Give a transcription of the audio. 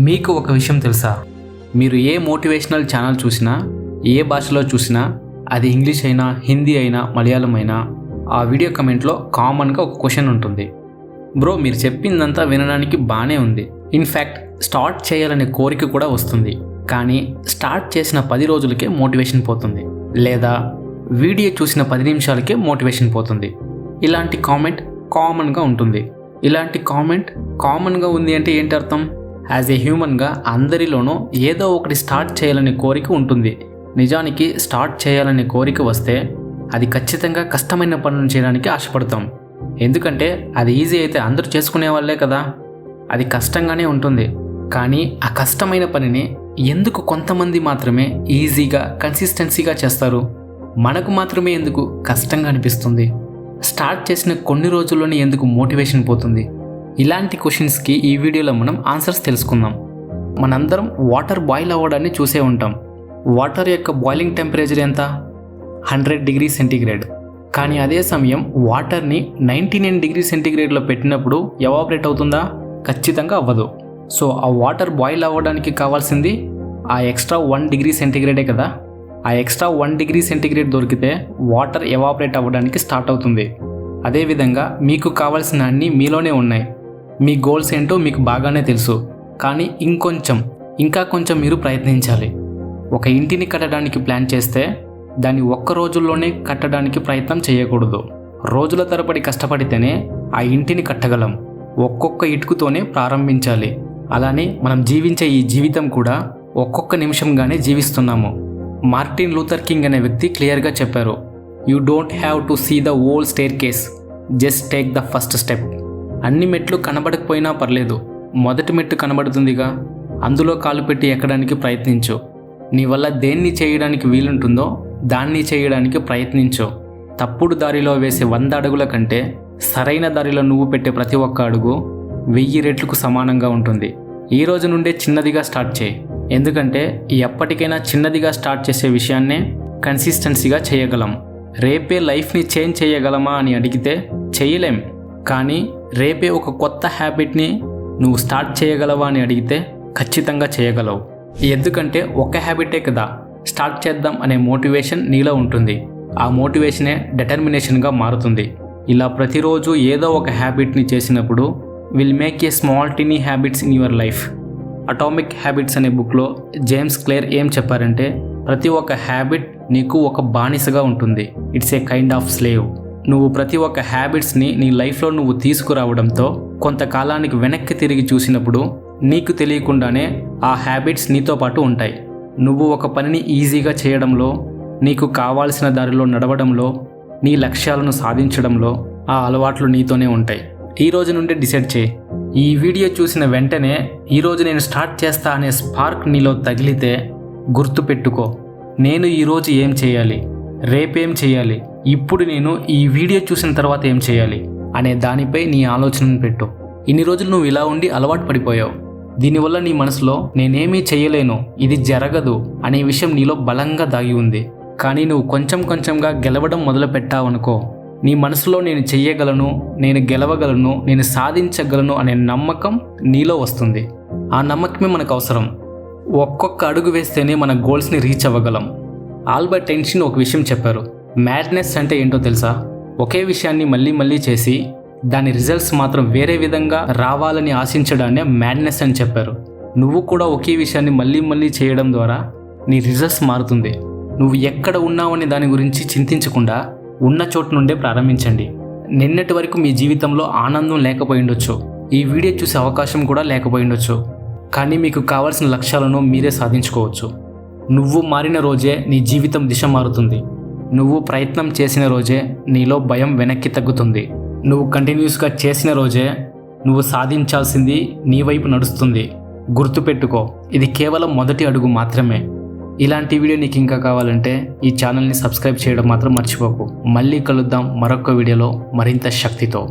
మీకు ఒక విషయం తెలుసా? మీరు ఏ మోటివేషనల్ ఛానల్ చూసినా, ఏ భాషలో చూసినా, అది ఇంగ్లీష్ అయినా, హిందీ అయినా, మలయాళం అయినా, ఆ వీడియో కమెంట్లో కామన్గా ఒక క్వశ్చన్ ఉంటుంది. బ్రో, మీరు చెప్పిందంతా వినడానికి బాగానే ఉంది, ఇన్ఫ్యాక్ట్ స్టార్ట్ చేయాలనే కోరిక కూడా వస్తుంది, కానీ స్టార్ట్ చేసిన 10 రోజులకే మోటివేషన్ పోతుంది, లేదా వీడియో చూసిన 10 నిమిషాలకే మోటివేషన్ పోతుంది. ఇలాంటి కామెంట్ కామన్గా ఉంటుంది. ఇలాంటి కామెంట్ కామన్గా ఉంది అంటే ఏంటి అర్థం? యాజ్ ఏ హ్యూమన్గా అందరిలోనూ ఏదో ఒకటి స్టార్ట్ చేయాలనే కోరిక ఉంటుంది. నిజానికి స్టార్ట్ చేయాలనే కోరిక వస్తే అది ఖచ్చితంగా కష్టమైన పనులను చేయడానికి ఆశపడతాం. ఎందుకంటే అది ఈజీ అయితే అందరూ చేసుకునే వాళ్ళే కదా. అది కష్టంగానే ఉంటుంది, కానీ ఆ కష్టమైన పనిని ఎందుకు కొంతమంది మాత్రమే ఈజీగా కన్సిస్టెన్సీగా చేస్తారు? మనకు మాత్రమే ఎందుకు కష్టంగా అనిపిస్తుంది? స్టార్ట్ చేసిన కొన్ని రోజుల్లోనే ఎందుకు మోటివేషన్ పోతుంది? ఇలాంటి క్వశ్చన్స్కి ఈ వీడియోలో మనం ఆన్సర్స్ తెలుసుకుందాం. మనందరం వాటర్ బాయిల్ అవ్వడాన్ని చూసే ఉంటాం. వాటర్ యొక్క బాయిలింగ్ టెంపరేచర్ ఎంత? 100 డిగ్రీ సెంటీగ్రేడ్. కానీ అదే సమయం వాటర్ని 99 డిగ్రీ సెంటీగ్రేడ్లో పెట్టినప్పుడు ఎవాపరేట్ అవుతుందా? ఖచ్చితంగా అవ్వదు. సో ఆ వాటర్ బాయిల్ అవ్వడానికి కావాల్సింది ఆ ఎక్స్ట్రా 1 డిగ్రీ సెంటీగ్రేడే కదా. ఆ ఎక్స్ట్రా 1 డిగ్రీ సెంటీగ్రేడ్ దొరికితే వాటర్ ఎవాపరేట్ అవ్వడానికి స్టార్ట్ అవుతుంది. అదేవిధంగా మీకు కావాల్సిన అన్నీ మీలోనే ఉన్నాయి. మీ గోల్స్ ఏంటో మీకు బాగానే తెలుసు, కానీ ఇంకా కొంచెం మీరు ప్రయత్నించాలి. ఒక ఇంటిని కట్టడానికి ప్లాన్ చేస్తే దాన్ని ఒక్క రోజుల్లోనే కట్టడానికి ప్రయత్నం చేయకూడదు. రోజుల తరబడి కష్టపడితేనే ఆ ఇంటిని కట్టగలం. ఒక్కొక్క ఇటుకుతోనే ప్రారంభించాలి. అలానే మనం జీవించే ఈ జీవితం కూడా ఒక్కొక్క నిమిషంగానే జీవిస్తున్నాము. మార్టిన్ లూథర్ కింగ్ అనే వ్యక్తి క్లియర్గా చెప్పారు, you don't have to see the whole staircase, just take the first step. అన్ని మెట్లు కనబడకపోయినా పర్లేదు, మొదటి మెట్టు కనబడుతుందిగా, అందులో కాలు పెట్టి ఎక్కడానికి ప్రయత్నించు. నీ వల్ల దేన్ని చేయడానికి వీలుంటుందో దాన్ని చేయడానికి ప్రయత్నించు. తప్పుడు దారిలో వేసే 100 అడుగుల కంటే సరైన దారిలో నువ్వు పెట్టే ప్రతి ఒక్క అడుగు 1000 రెట్లకు సమానంగా ఉంటుంది. ఈ రోజు నుండే చిన్నదిగా స్టార్ట్ చేయి. ఎందుకంటే ఎప్పటికైనా చిన్నదిగా స్టార్ట్ చేసే విషయాన్నే కన్సిస్టెన్సీగా చేయగలం. రేపే లైఫ్ని చేంజ్ చేయగలమా అని అడిగితే చేయలేం. కానీ రేపే ఒక కొత్త హ్యాబిట్ని నువ్వు స్టార్ట్ చేయగలవా అని అడిగితే ఖచ్చితంగా చేయగలవు. ఎందుకంటే ఒక హ్యాబిటే కదా స్టార్ట్ చేద్దాం అనే మోటివేషన్ నీలో ఉంటుంది. ఆ మోటివేషనే డెటర్మినేషన్గా మారుతుంది. ఇలా ప్రతిరోజు ఏదో ఒక హ్యాబిట్ని చేసినప్పుడు will make a small tiny habits in your life. Atomic habits అనే బుక్లో జేమ్స్ క్లియర్ ఏం చెప్పారంటే, ప్రతి ఒక్క హ్యాబిట్ నీకు ఒక బానిసగా ఉంటుంది. It's a kind of slave. నువ్వు ప్రతి ఒక్క హ్యాబిట్స్ని నీ లైఫ్లో నువ్వు తీసుకురావడంతో కొంతకాలానికి వెనక్కి తిరిగి చూసినప్పుడు నీకు తెలియకుండానే ఆ హ్యాబిట్స్ నీతో పాటు ఉంటాయి. నువ్వు ఒక పనిని ఈజీగా చేయడంలో, నీకు కావాల్సిన దారిలో నడవడంలో, నీ లక్ష్యాలను సాధించడంలో ఆ అలవాట్లు నీతోనే ఉంటాయి. ఈ రోజు నుండి డిసైడ్ చేయి. ఈ వీడియో చూసిన వెంటనే ఈరోజు నేను స్టార్ట్ చేస్తా అనే స్పార్క్ నీలో తగిలితే గుర్తుపెట్టుకో, నేను ఈరోజు ఏం చేయాలి, రేపేం చేయాలి, ఇప్పుడు నేను ఈ వీడియో చూసిన తర్వాత ఏం చేయాలి అనే దానిపై నీ ఆలోచనను పెట్టు. ఇన్ని రోజులు నువ్వు ఇలా ఉండి అలవాటు పడిపోయావు. దీనివల్ల నీ మనసులో నేనేమీ చేయలేను, ఇది జరగదు అనే విషయం నీలో బలంగా దాగి ఉంది. కానీ నువ్వు కొంచెంగా గెలవడం మొదలు పెట్టావనుకో, నీ మనసులో నేను చెయ్యగలను, నేను గెలవగలను, నేను సాధించగలను అనే నమ్మకం నీలో వస్తుంది. ఆ నమ్మకమే మనకు అవసరం. ఒక్కొక్క అడుగు వేస్తేనే మన గోల్స్ని రీచ్ అవ్వగలం. ఆల్బర్ట్ ఐన్స్టీన్ ఒక విషయం చెప్పారు, మ్యాడ్నెస్ అంటే ఏంటో తెలుసా? ఒకే విషయాన్ని మళ్ళీ చేసి దాని రిజల్ట్స్ మాత్రం వేరే విధంగా రావాలని ఆశించడాన్నే మ్యాడ్నెస్ అని చెప్పారు. నువ్వు కూడా ఒకే విషయాన్ని మళ్ళీ చేయడం ద్వారా నీ రిజల్ట్స్ మారుతుంది. నువ్వు ఎక్కడ ఉన్నావనే దాని గురించి చింతించకుండా ఉన్న చోటు నుండే ప్రారంభించండి. నిన్నటి వరకు మీ జీవితంలో ఆనందం లేకపోయి ఉండొచ్చు, ఈ వీడియో చూసే అవకాశం కూడా లేకపోయి ఉండొచ్చు, కానీ మీకు కావాల్సిన లక్ష్యాలను మీరే సాధించుకోవచ్చు. నువ్వు మారిన రోజే నీ జీవితం దిశ మారుతుంది. నువ్వు ప్రయత్నం చేసిన రోజే నీలో భయం వెనక్కి తగ్గుతుంది. నువ్వు కంటిన్యూస్గా చేసిన రోజే నువ్వు సాధించాల్సింది నీ వైపు నడుస్తుంది. గుర్తుపెట్టుకో, ఇది కేవలం మొదటి అడుగు మాత్రమే. ఇలాంటి వీడియో నీకు ఇంకా కావాలంటే ఈ ఛానల్ని సబ్స్క్రైబ్ చేయడం మాత్రం మర్చిపోకు. మళ్ళీ కలుద్దాం మరొక వీడియోలో మరింత శక్తితో.